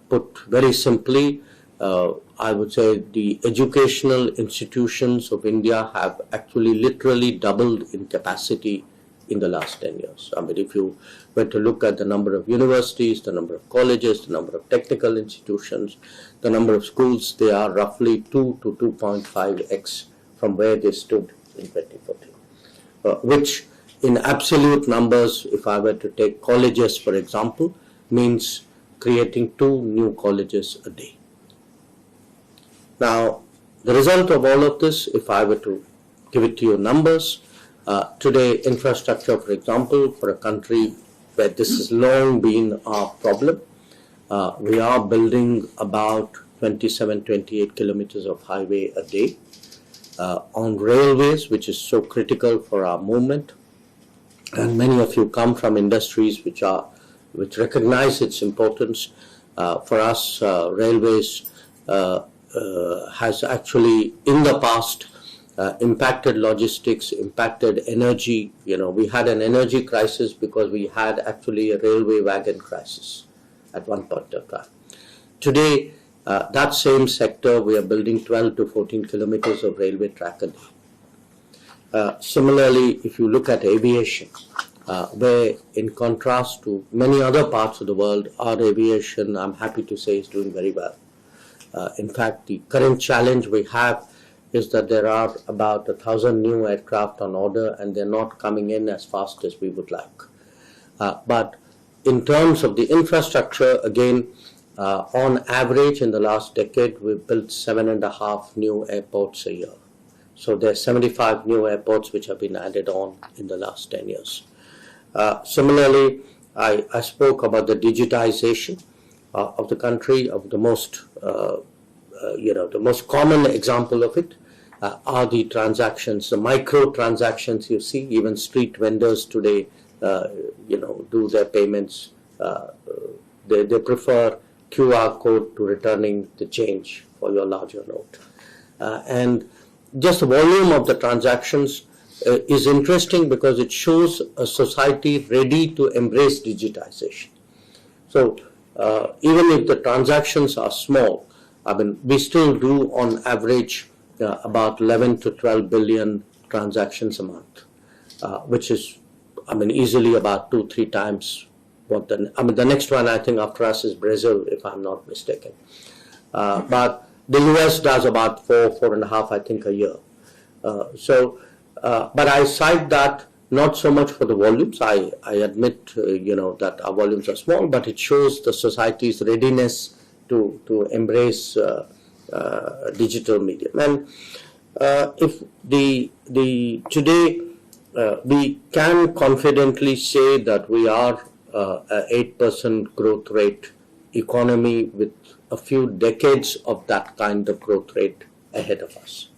Put very simply, I would say the educational institutions of India have actually literally doubled in capacity in the last 10 years. I mean, if you were to look at the number of universities, the number of colleges, the number of technical institutions, the number of schools, they are roughly 2 to 2.5x from where they stood in 2014, which in absolute numbers, if I were to take colleges, for example, means creating 2 new colleges a day. Now, the result of all of this, if I were to give it to you numbers, today infrastructure, for example, for a country where this has long been our problem, we are building about 27, 28 kilometers of highway a day. On railways, which is so critical for our movement, and many of you come from industries which recognize its importance. For us, railways has actually in the past impacted logistics, impacted energy. You know, we had an energy crisis because we had actually a railway wagon crisis at one point of time. Today, that same sector, we are building 12 to 14 kilometers of railway track a day. Similarly, if you look at aviation, where in contrast to many other parts of the world, our aviation, I'm happy to say, is doing very well. In fact, the current challenge we have is that there are about 1,000 new aircraft on order and they're not coming in as fast as we would like. But in terms of the infrastructure, again, on average in the last decade, we've built 7.5 new airports a year. So there's 75 new airports which have been added on in the last 10 years. Similarly, I spoke about the digitization of the country. Of the most, the most common example of it are the transactions, the micro transactions. You see, even street vendors today, do their payments. They prefer QR code to returning the change for your larger note. And just the volume of the transactions is interesting because it shows a society ready to embrace digitization. So even if the transactions are small, I mean, we still do on average about 11 to 12 billion transactions a month, which is, I mean, easily about 2-3 times what the next one I think after us is Brazil, if I'm not mistaken. But the US does about 4.5, I think, a year. But I cite that not so much for the volumes. I admit, that our volumes are small, but it shows the society's readiness to embrace digital medium. And if today we can confidently say that we are a 8% growth rate economy with a few decades of that kind of growth rate ahead of us.